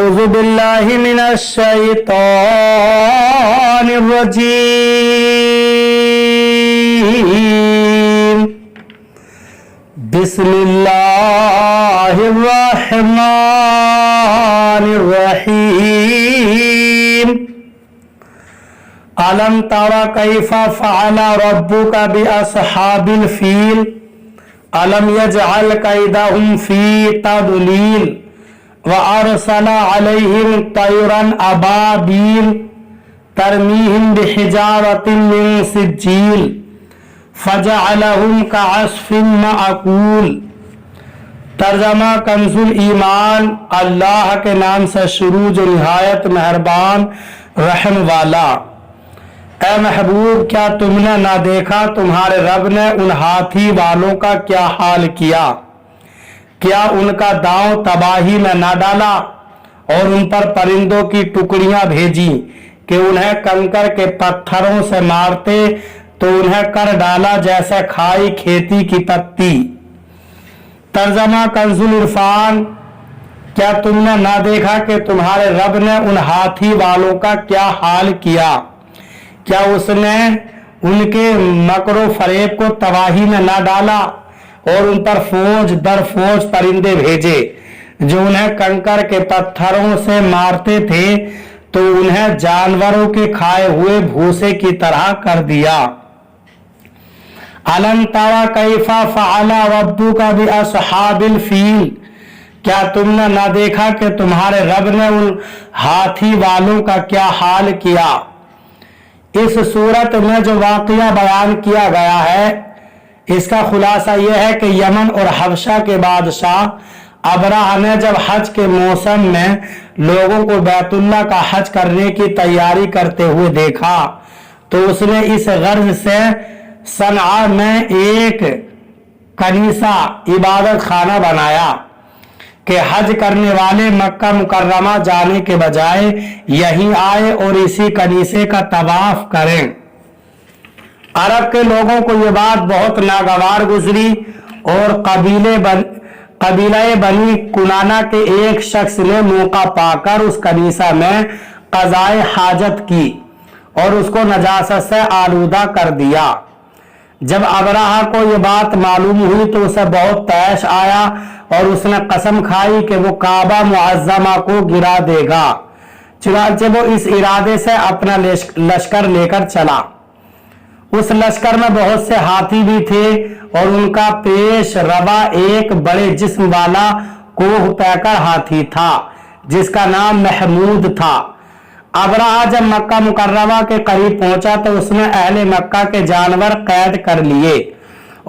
أعوذ بالله من الشيطان الرجيم بسم الله الرحمن الرحيم ألم تر كيف فعل ربك بأصحاب الفيل ألم يجعل كيدهم في تضليل وأرسل عليهم طيرا أبابيل ترميهم بحجارة من سجيل فجعلهم كعصف مأكول۔ ترجمہ کنزُل ایمان، اللہ کے نام سے شروع جو نہایت مہربان رحم والا۔ اے محبوب، کیا تم نے نہ دیکھا تمہارے رب نے ان ہاتھی والوں کا کیا حال کیا؟ کیا ان کا داؤں تباہی میں نہ ڈالا اور ان پر پرندوں کی ٹکڑیاں بھیجی کہ انہیں کنکر کے پتھروں سے مارتے تو انہیں کر ڈالا جیسے کھائی کھیتی کی پتی۔ ترجمہ کنزُل عرفان، کیا تم نے نہ دیکھا کہ تمہارے رب نے ان ہاتھی والوں کا کیا حال کیا؟ کیا اس نے ان کے مکر و فریب کو تباہی میں نہ ڈالا اور ان پر فوج در فوج پرندے بھیجے جو انہیں کنکر کے پتھروں سے مارتے تھے تو انہیں جانوروں کے کھائے ہوئے بھوسے کی طرح کر دیا۔ أَلَمْ تَرَ كَيْفَ فَعَلَ رَبُّكَ بِأَصْحَابِ الْفِيلِ، کیا تم نے نہ دیکھا کہ تمہارے رب نے ان ہاتھی والوں کا کیا حال کیا؟ اس صورت میں جو واقعہ بیان کیا گیا ہے اس کا خلاصہ یہ ہے کہ یمن اور حبشہ کے بادشاہ ابرہہ نے جب حج کے موسم میں لوگوں کو بیت اللہ کا حج کرنے کی تیاری کرتے ہوئے دیکھا تو اس نے اس غرض سے صنعاء میں ایک کنیسہ عبادت خانہ بنایا کہ حج کرنے والے مکہ مکرمہ جانے کے بجائے یہیں آئے اور اسی کنیسے کا طواف کریں۔ عرب کے لوگوں کو یہ بات بہت ناگوار گزری اور قبیلہ بنی کنانہ کے ایک شخص نے موقع پا کر اس کنیسہ میں قضائے حاجت کی اور اس کو نجاست سے آلودہ کر دیا۔ جب ابرہہ کو یہ بات معلوم ہوئی تو اسے بہت طیش آیا اور اس نے قسم کھائی کہ وہ کعبہ معظمہ کو گرا دے گا۔ چنانچہ وہ اس ارادے سے اپنا لشکر لے کر چلا۔ اس لشکر میں بہت سے ہاتھی بھی تھے اور ان کا پیش روا ایک بڑے جسم والا کوہ پیکر ہاتھی تھا جس کا نام محمود تھا۔ ابرہہ جب مکہ مکرمہ کے قریب پہنچا تو اس نے اہل مکہ کے جانور قید کر لیے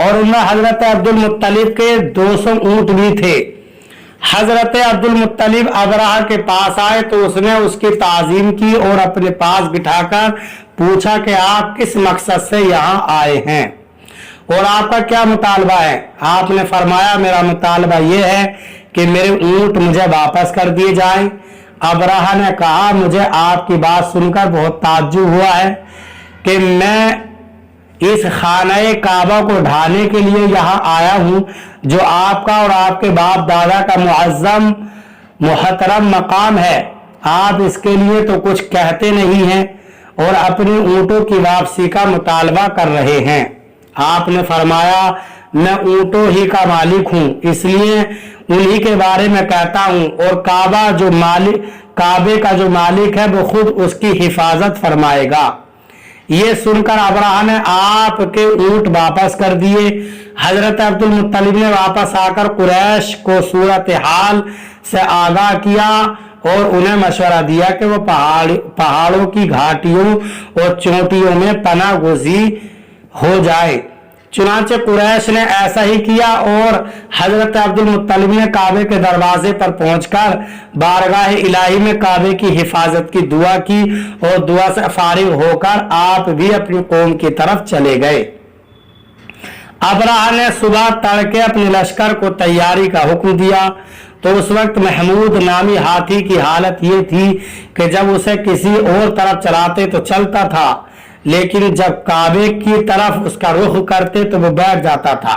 اور ان میں حضرت عبد المطلب کے 200 اونٹ بھی تھے۔ حضرت عبد المطلب ابرہہ کے پاس آئے تو اس نے اس کی تعظیم کی اور اپنے پاس بٹھا کر پوچھا کہ آپ کس مقصد سے یہاں آئے ہیں اور آپ کا کیا مطالبہ ہے؟ آپ نے فرمایا میرا مطالبہ یہ ہے کہ میرے اونٹ مجھے واپس کر دیے جائیں۔ ابرہہ نے کہا مجھے آپ کی بات سن کر بہت تعجب ہوا ہے کہ میں اس خانہ کعبہ کو ڈھانے کے لیے یہاں آیا ہوں جو آپ کا اور آپ کے باپ دادا کا معظم محترم مقام ہے، آپ اس کے لیے تو کچھ کہتے نہیں ہیں اور اپنی اونٹوں کی واپسی کا مطالبہ کر رہے ہیں۔ آپ نے فرمایا میں اونٹوں ہی کا مالک ہوں، اس لیے انہی کے بارے میں کہتا ہوں اور کعبے کا جو مالک ہے وہ خود اس کی حفاظت فرمائے گا۔ یہ سن کر ابرہہ نے آپ کے اونٹ واپس کر دیے۔ حضرت عبد المطلب نے واپس آ کر قریش کو صورتحال سے آگاہ کیا اور انہیں مشورہ دیا کہ وہ پہاڑوں کی گھاٹیوں اور چوٹیوں میں پناہ گزین ہو جائے۔ چنانچہ قریش نے ایسا ہی کیا اور حضرت عبد المطلب نے کعبے کے دروازے پر پہنچ کر بارگاہ الہی میں کعبے کی حفاظت کی دعا کی اور دعا سے فارغ ہو کر آپ بھی اپنی قوم کی طرف چلے گئے۔ ابرہہ نے صبح تڑکے اپنے لشکر کو تیاری کا حکم دیا تو اس وقت محمود نامی ہاتھی کی حالت یہ تھی کہ جب اسے کسی اور طرف چلاتے تو چلتا تھا لیکن جب کعبے کی طرف اس کا رخ کرتے تو وہ بیٹھ جاتا تھا۔